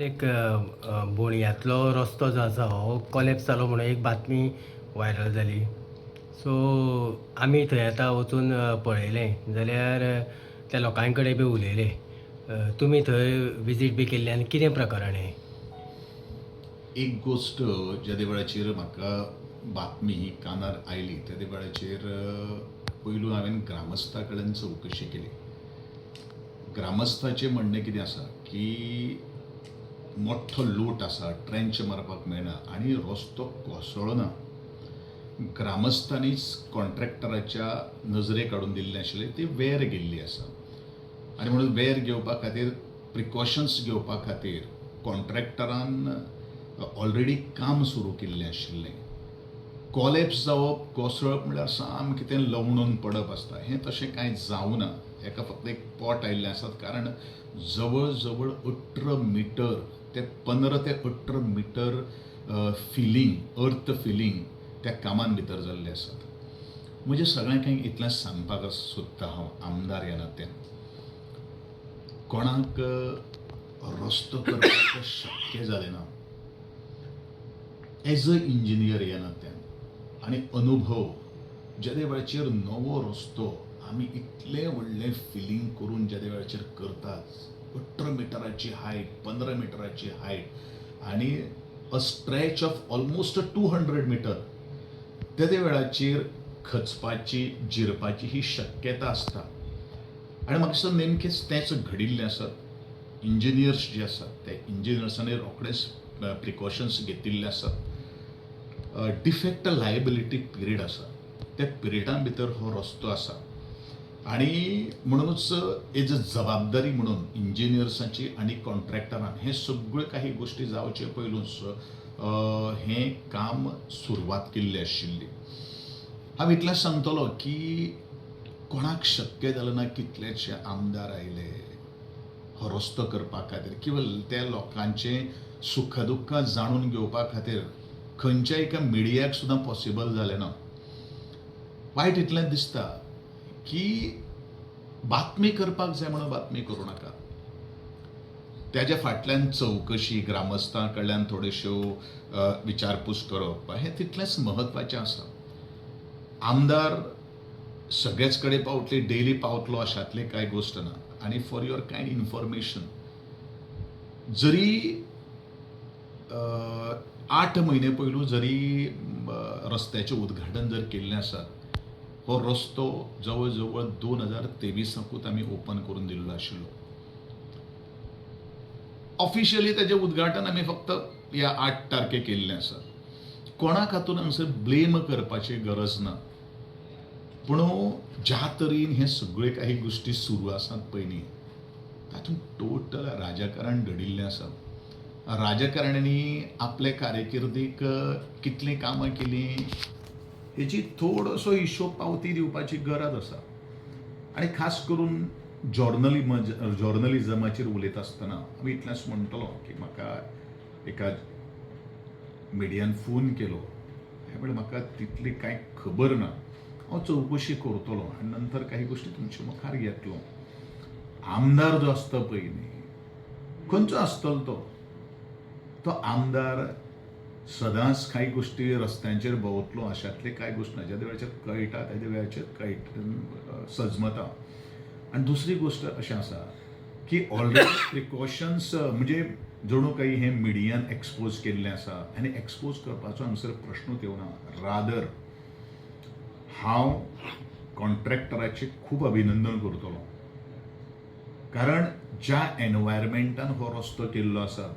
एक बोणयातलो रस्तो जो आसा हो कॉलेप्स जालो म्हणून एक बातमी व्हायरल जाली. सो आमी थंय आतां वचून पळयलें जाल्यार त्या लोकां कडेन बी उलयले. तुमी थंय विजीट बी केल्ली आनी कितें प्रकरण हें? एक गोष्ट ज्या वेळाचेर म्हाका बातमी ही कानार आयली त्या वेळाचेर पयलू हांवें ग्रामस्था कडल्यान चवकशी केली. ग्रामस्थाचें म्हणणें कितें आसा की मोठो लोट आसा, ट्रेंच मारपाक मेळना आनी रस्तो कोसळना. ग्रामस्थांनीच कॉन्ट्रॅक्टराच्या नजरे काडून दिल्लें आशिल्लें ती वेर गेल्ली आसा आनी म्हणून वेर घेवपा खातीर प्रिकॉशन्स घेवपा खातीर कॉन्ट्रॅक्टरान ऑलरेडी काम सुरू केल्लें आशिल्लें. कॉलेप्स जावप, कोसळप म्हणल्यार सामकें तें लवणून पडप आसता. हें तशें कांय जावं ना. हेका फक्त एक पोट आयिल्लें आसात कारण जवळ जवळ 18 मिटर ते 15 ते 18 मिटर अर्थ फिलिंग त्या कामान भितर जाल्ले आसात. म्हणजे सगळ्यांक इतलें सांगपाक सोदता हांव आमदार ह्या नात्यान, कोणाक रस्तो करपाक शक्य जालें ना. एज अ इंजिनियर ह्या नात्यान आनी अनुभव ज्या वेळाचेर नवो रस्तो आमी इतलें व्हडलें फिलिंग करून ज्या वेळाचेर करतात, 18 मिटराची हायट, 15 मिटराची हायट आनी a stretch of almost 200 metre, त्या वेळाचेर खचपाची, जिरपाची ही शक्यता आसता. आनी म्हाका दिसता नेमकेंच तेंच घडिल्लें आसात. इंजिनियर्स जे आसात ते इंजिनियर्सांनी रोखडेच प्रिकॉशन्स घेतिल्ले आसात. डिफेक्ट लायबिलिटी पिरियड आसा, त्या पिरियडां भितर हो रस्तो आसा आनी म्हणूनच एज अ जबाबदारी म्हणून इंजिनियर्सांची आनी कॉन्ट्रॅक्टरान हे सगळ्यो काही गोश्टी जावचे पयलूच हें काम सुरवात केल्ली आशिल्ली. हांव इतलें सांगतलों की कोणाक शक्य जालें ना. कितलेशे आमदार आयले हो रस्तो करपा खातीर, किंवा त्या लोकांचें सुख दुख्ख जाणून घेवपा खातीर खंयच्या एका मिडियाक सुद्दां पॉसिबल जालें ना. वायट इतलें दिसता की बातमी करपाक जाय म्हणून बातमी करूं नाका. त्याच्या फाटल्यान चवकशी, ग्रामस्थां कडल्यान थोड्योश्यो विचारपूस करप हें तितलेंच म्हत्वाचें आसा. आमदार सगळेच कडेन पावतले, डेली पावतलो अशातली कांय गोश्ट ना. आनी फॉर युअर कायंड इन्फॉर्मेशन, जरी 8 म्हयने पयलू जरी रस्त्याचें उद्घाटन जर केल्लें आसा, हो रस्तो जवळ जवळ 2023 आमी ओपन करून दिल्लो आशिल्लो. ऑफिशियली तेजें उद्घाटन आमी फक्त ह्या 8 तारखेक केल्लें आसा. कोणाक हातून हांगसर ब्लेम करपाची गरज ना. पूण ज्या तरेन हे सगळे काही गोश्टी सुरू आसात पयलीं, तातूंत टोटल राजकारण घडिल्लें आसा. राजकारण्यांनी आपले कारकिर्दीक कितलीं कामां केलीं हेची थोडोसो हिशोब पावती दिवपाची गरज आसा. आनी खास करून जॉर्नलिझमाचेर उलयता आसतना हांव इतलेंच म्हणटलों की म्हाका एका मिडियान फोन केलो. ह्या वेळार म्हाका तितली कांय खबर ना. हांव चवकशी करतलों आनी नंतर काही गोश्टी तुमचे मुखार येतलो. आमदार जो आसता पळय न्ही, खंयचो आसतलो तो आमदार सदांच कांय गोश्टी रस्त्यांचेर भोंवतलो अशातले कांय गोश्ट ना. ज्या वेळाचेर कळटा त्या वेळाचेर सजमता. आनी दुसरी गोश्ट अशें आसा की ऑलरेडी प्रिकॉशन्स म्हणजे जणू काही हें मिडियान एक्सपोज केल्लें आसा आनी एक्सपोज करपाचो हांगसर प्रश्नूच येवना. रादर हांव कॉन्ट्रॅक्टराचें खूब अभिनंदन करतलों, कारण ज्या एनवायरमेंटान हो रस्तो केल्लो आसा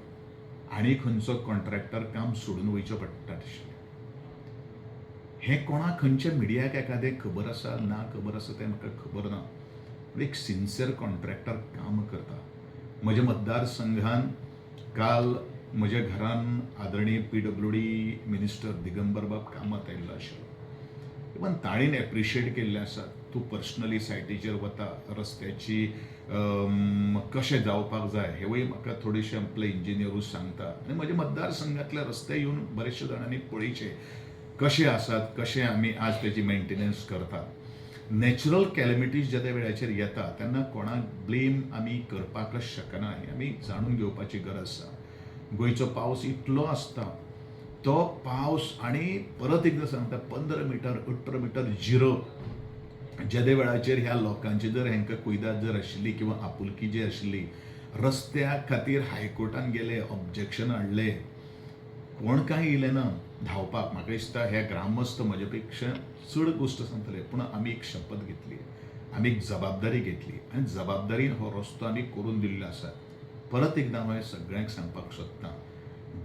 आनी खंयचो कॉन्ट्रॅक्टर काम सोडून वयचो पडटा तशें. हें कोणाक खंयच्या मिडियाक एकादें खबर आसा ना खबर आसा तें म्हाका खबर ना. एक सिन्सियर कॉन्ट्रॅक्टर काम करता. म्हज्या मतदारसंघान काल म्हज्या घरान आदरणीय PWD मिनिस्टर दिगंबर बाब कामात आयिल्लो आशिल्लो. इवन ताणीन एप्रिशिएट केल्लें आसा. तूं पर्सनली सायटीचेर वता, रस्त्याची कशें जावपाक जाय हेवूय म्हाका थोडेशे आपले इंजिनियरूच सांगता. आनी म्हज्या मतदारसंघातले रस्ते येवन बरेचशे जाणांनी पळयचे कशे आसात, कशें आमी आज तेजी मेंटेनन्स करतात. नॅचरल कॅलॅमिटीज ज्या वेळाचेर येता तेन्ना कोणाक ब्लेम आमी करपाकच शकना. हें आमी जाणून घेवपाची गरज आसा. गोंयचो पावस इतलो आसता, तो पावस आणि परत एकदा सांगता 15 मिटर 18 मिटर जिरो जेदे वेळाचेर ह्या लोकांची जर हांकां कुयदाद जर आशिल्ली किंवा आपुलकी जी आशिल्ली, रस्त्या खातीर हायकोर्टान गेले, ऑब्जेक्शन हाडले, कोण काय येयले ना धांवपाक. म्हाका दिसता हे ग्रामस्थ म्हजे पेक्षा चड गोश्ट सांगतले, पूण आमी एक शपथ घेतली, आमी एक जबाबदारी घेतली आनी जबाबदारीन हो रस्तो आमी करून दिल्लो आसा. परत एकदा हांव सगळ्यांक सांगपाक सोदतां,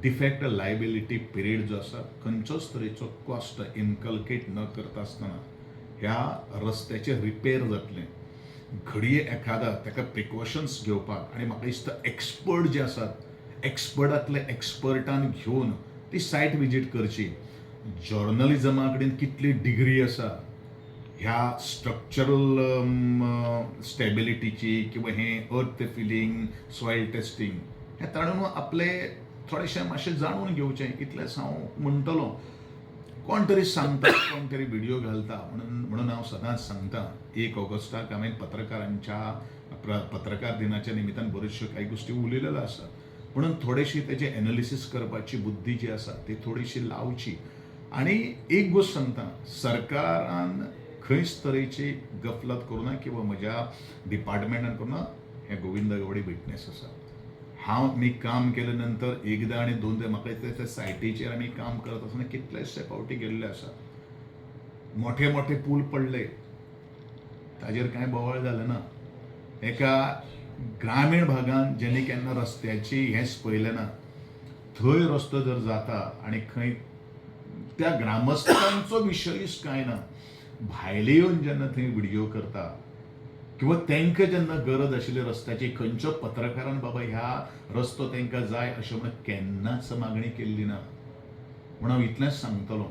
डिफॅक्ट लायबिलिटी पिरियड जो आसा, खंयचोच तरेचो कॉस्ट इनकल्केट न करता आसतना ह्या रस्त्याचें रिपेर जातलें. घडये एखादा ताका प्रिकॉशन्स घेवपाक आनी म्हाका दिसता एक्सपर्ट जे आसात, एक्सपर्टांतले एक्सपर्टान घेवन ती सायट विजीट करची. जर्नलिजमा कडेन कितली डिग्री आसा ह्या स्ट्रक्चरल स्टेबिलिटीची किंवा हे अर्थ फिलिंग, सॉयल टेस्टिंग हे ताणून आपले थोडेशें मातशें जाणून घेवचें, इतलेंच हांव म्हणटलों. कोण तरी सांगता, कोण तरी व्हिडिओ घालता म्हणून हांव सदांच सांगता, 1 ऑगस्टाक हांवें पत्रकार दिनाच्या निमित्तान बऱ्योचश्यो काही गोश्टी उलयलेल्यो आसा, म्हणून थोडेशी तेजे एनालिसीस करपाची बुद्धी जी आसा ती थोडीशी लावची. आनी एक गोश्ट सांगता, सरकारान खंयच तरेची गफलत करूना किंवा म्हज्या डिपार्टमेंटान करूना. हे गोविंद गवडी विटनेस आसा. हांव मी काम केले नंतर एकदा आनी दोनदा म्हाका त्या सायटीचेर आमी काम करत आसतना कितलेशे फावटी गेल्ले आसा. मोठे मोठे पूल पडले, ताजेर कांय बोवाळ जालें ना. एका ग्रामीण भागांत जेणे केन्ना रस्त्याची हेंच पळयलें ना, थंय रस्तो जर जाता आनी खंय त्या ग्रामस्थांचो विशयच कांय ना, भायले येवन जेन्ना थंय व्हिडिओ करता किंवा तांकां जेन्ना गरज आशिल्ली रस्त्याची, खंयच्या पत्रकारान बाबा ह्या रस्तो तांकां जाय अशें म्हणून केन्नाच मागणी केल्ली ना. म्हणून हांव इतलेंच सांगतलों,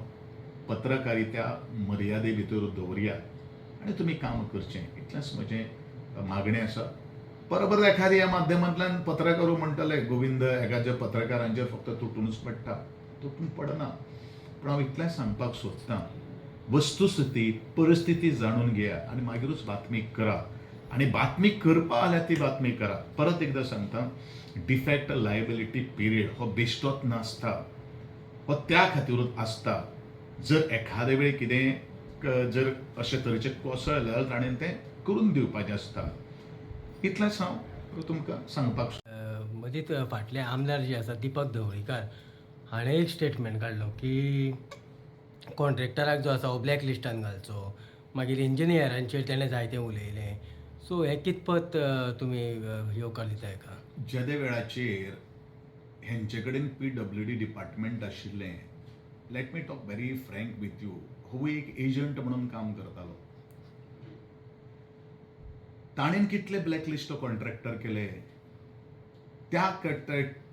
पत्रकारिता मर्यादे भितर दवरयात आनी तुमी काम करचें, इतलेंच म्हजें मागणें आसा. बरोबर एखादी ह्या माध्यमांतल्यान पत्रकारू म्हणटले गोविंद एकाच्या पत्रकारांचेर फक्त तुटूनच पडटा, तुटून पडना. पूण हांव इतलेंच सांगपाक सोदतां, वस्तुस्थिती परिस्थिती जाणून घेयात आनी मागीरूच बातमी करा. आनी बातमी करपा जाल्यार ती बातमी करा. परत एकदा सांगता, डिफॅक्ट लायबिलिटी पिरियड हो बेश्टोच नासता, हो त्या खातीरूच आसता. जर एखादे वेळ कितें जर अशे तरेचे कोसळ्ळे जाल्यार ताणें तें करून दिवपाचें आसता. इतलेंच हांव तुमकां सांगपाक मदींच फाटले आमदार जे आसा दिपक ढवळीकर हाणें एक स्टेटमेंट काडलो की कॉन्ट्रॅक्टराक जो आसा हो ब्लॅक लिस्टान घालचो. मागीर इंजिनियरांचेर तेणें जायतें उलयलें. सो हे कितपत तुमी येवकार दिता हेका? जेदे वेळाचेर हेंचे कडेन PWD डिपार्टमेंट आशिल्लें, let me talk very frank with you, हो एक एजंट म्हणून काम करतालो. ताणें कितले ब्लॅकलिस्ट कॉन्ट्रॅक्टर केले, त्या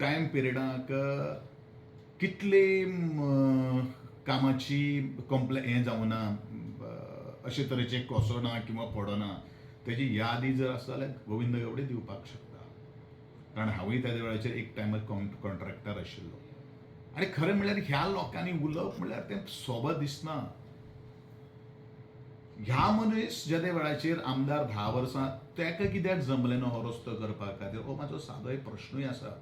टायम पिरियडाक कितले कामाची हें जावना, अशे तरेचे कोसना किंवा पडना, तेजी यादी जर आसा जाल्यार गोविंद गवडे दिवपाक शकता. कारण हांवूय त्या वेळाचेर एक टायमार कॉन्ट्रॅक्टर आशिल्लो. आनी खरें म्हणल्यार ह्या लोकांनी उलोवप म्हणल्यार तें सोबत दिसना. ह्या मनीस जेदे वेळाचेर आमदार 10 वर्सां, ताका कित्याक जमलें ना हो रस्तो करपा खातीर, हो म्हाजो सादो एक प्रश्नूय आसा.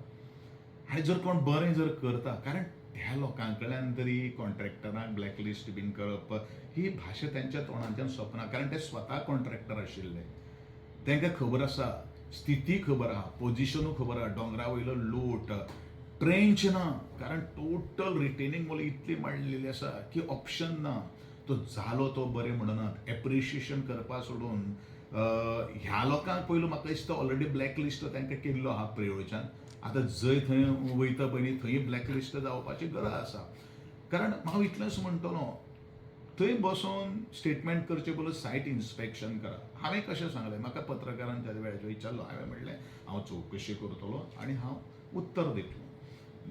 आनी जर कोण बरें जर करता, कारण ह्या लोकां कडल्यान तरी कॉन्ट्रॅक्टरांक ब्लॅकलिस्ट बीन करप ही भाशा तेंच्या तोंडांतल्यान सोंपना. कारण ते स्वता कॉन्ट्रॅक्टर आशिल्ले, तांकां खबर आसा, स्थिती खबर आहा, पोजिशनूय खबर आहा, दोंगरा वयलो लूट, ट्रेंच ना, कारण टोटल रिटेनिंग वॉल इतली मांडलेली आसा की ऑप्शन ना. तो जालो तो बरें म्हणनात, एप्रिशिएशन करपा सोडून ह्या लोकांक पयलू म्हाका दिसता ऑलरेडी ब्लॅकलिस्ट तांकां केल्लो आहा प्रेवळच्यान. आतां जंय थंय वयता पयलीं थंय ब्लॅकलिस्ट जावपाची गरज आसा. कारण हांव इतलेंच म्हणटलों, थंय बसून स्टेटमेंट करचे पयलीं सायट इन्स्पेक्शन करा. हांवें कशें सांगलें, म्हाका पत्रकारान त्या वेळाचेर विचारलो, हांवें म्हणलें हांव चवकशी करतलो आनी हांव उत्तर दितलो.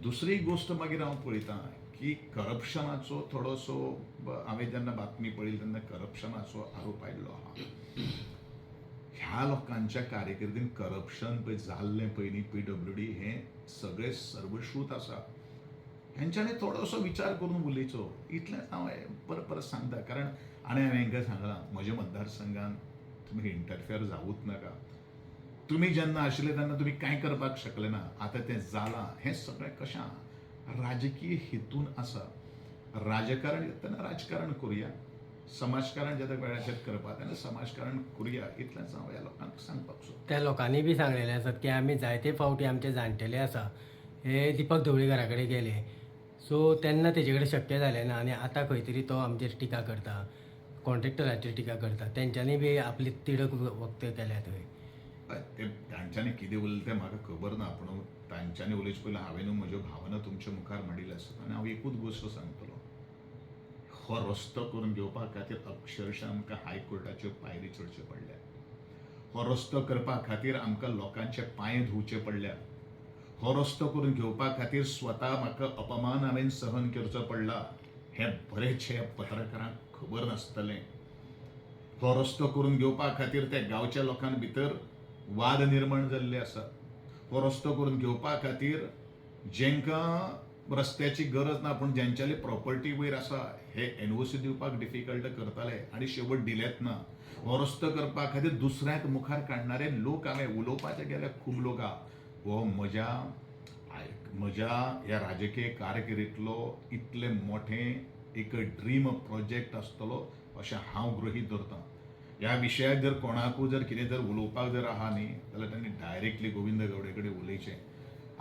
दुसरी गोश्ट मागीर हांव पळयतां की करप्शनाचो थोडोसो, हांवें जेन्ना बातमी पळयली तेन्ना करप्शनाचो आरोप आयिल्लो आहा. ह्या लोकांच्या कारकिर्दीन करप्शन पळय जाल्लें पयलीं PWD हें सगळें सर्वश्रूत आसा. हेंच्यांनी थोडोसो विचार करून उलयचो, इतलेंच हांव परत सांगता. कारण आनी हांवें हांकां सांगलां, म्हज्या मतदारसंघान तुमी इंटरफियर जावूच नाका. तुम्ही जेन्ना आशिल्ले तेन्ना तुम्ही कांय करपाक शकले ना, आतां तें जालां. हें सगळें कशां राजकीय हेतून आसा. राजकारण तेन्ना राजकारण करुया. समाजकारण ज्या वेळाचेर करपा तेन्ना समाजकारण करुया, इतलेंच हांव ह्या लोकांक सांगपाक सोदतां. त्या लोकांनी बी सांगलेले आसात की आमी जायते फावटी आमचे जाणटेले आसा हे दिपक ढवळीकरा कडेन गेले. सो तेन्ना तेजे कडेन शक्य जालें ना आनी आतां खंय तरी तो आमचेर टिका करता, कॉन्ट्रॅक्टराचेर टिका करता. तेंच्यांनी बी आपली तिडक वक्त केल्या थंय. ते तांच्यांनी कितें उलयलें तें म्हाका खबर ना, पूण तांच्यांनी उलोवचे पयलीं हांवें म्हज्यो भावना तुमच्या मुखार मांडिल्ल्यो आसात आनी हांव एकूच गोश्ट सांगतलों. हो रस्तो करून घेवपा खातीर अक्षरशः आमकां हायकोर्टाच्यो पायरी चडच्यो पडल्या. हो रस्तो करपा खातीर आमकां लोकांचे पांय धुवचे पडल्या. हो रस्तो करून घेवपा खातीर स्वता म्हाका अपमान हांवें सहन करचो पडला. हें बरेचशे पत्रकारांक खबर नासतलें. हो रस्तो करून घेवपा खातीर त्या गांवच्या लोकां भितर वाद निर्माण जाल्ले आसात. हो रस्तो करून घेवपा खातीर जेंकां रस्त्याची गरज ना पूण ज्यांच्याली प्रॉपर्टी वयर आसा हे एनओसी दिवपाक डिफिकल्ट करताले आनी शेवट दिलेच ना. हो रस्तो करपा खातीर दुसऱ्याक मुखार काडणारे लोक हांवें उलोवपाचें गेल्यार खूब लोक आहा. हो म्हज्या ह्या राजकीय कारकिर्दींतलो इतलें मोठें एक ड्रीम प्रोजेक्ट आसतलो अशें हांव गृहीत धरतां. ह्या विशयाक जर कोणाकूय जर कितें जर उलोवपाक जर आहा न्ही जाल्यार तांणी डायरेक्टली गोविंद गावडे कडेन उलयचें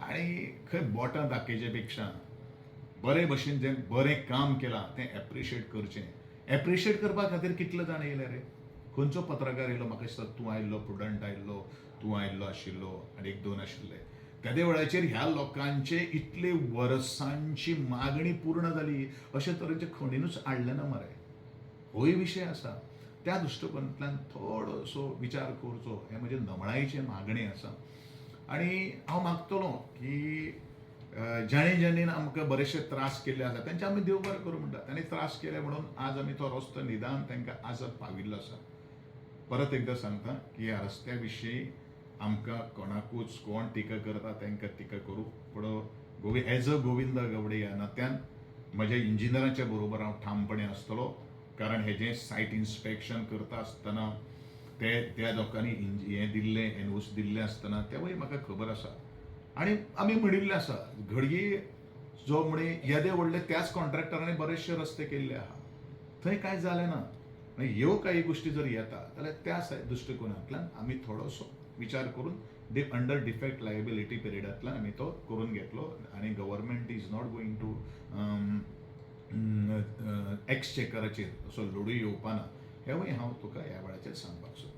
आनी खंय बोटां दाखयचे पेक्षा बरे भशेन जें बरें काम केलां तें एप्रिशिएट करचें. एप्रिशिएट करपा खातीर कितले जाण येयले रे. खंयचो पत्रकार येयलो म्हाका दिसता तूं आयिल्लो, प्रुडंट आयिल्लो, तूं आयिल्लो आशिल्लो आनी एक दोन आशिल्ले. त्या वेळाचेर ह्या लोकांचे इतले वर्सांची मागणी पूर्ण जाली अशे तरेचे खणीनूच हाडले ना मरे. होय विशय आसा. त्या दृश्टिकोनांतल्यान थोडोसो विचार करचो हें म्हजे नमळायेची मागणी आसा. आनी हांव मागतलों की ज्यांनी आमकां बरेचशे त्रास केल्ले आसा तेंचे आमी देव बरें करूं म्हणटा. तांणी त्रास केले म्हणून आज आमी तो रस्तो निदान तांकां आज पाविल्लो आसा. परत एकदां सांगता की ह्या रस्त्या विशीं आमकां कोणाकूच कोण टिका करता तांकां टिका करूं पूण एज अ गोविंद गावडे ह्या नात्यान म्हज्या इंजिनियरांच्या बरोबर हांव ठामपणे आसतलो. कारण हेजें सायट इन्स्पेक्शन करता आसतना त्या लोकांनी हें दिल्लें एनओसी दिल्लें आसतना तेवूय म्हाका खबर आसा. आनी आमी म्हणिल्लें आसा घडये जो म्हणे येदे व्हडले त्याच कॉन्ट्रॅक्टरांनी बरेचशे रस्ते केल्ले आहा. थंय कांय जालें ना. आनी ह्यो काही गोश्टी जर येता जाल्यार त्या दृश्टिकोनांतल्यान आमी थोडोसो विचार करून अंडर डिफेक्ट लायबिलिटी पिरियडांतल्यान आमी तो करून घेतलो आनी government is not going to एक्सचेकराचेर असो लढू येवपाना हेंवूय हांव तुका ह्या वेळाचेर सांगपाक सोदतां.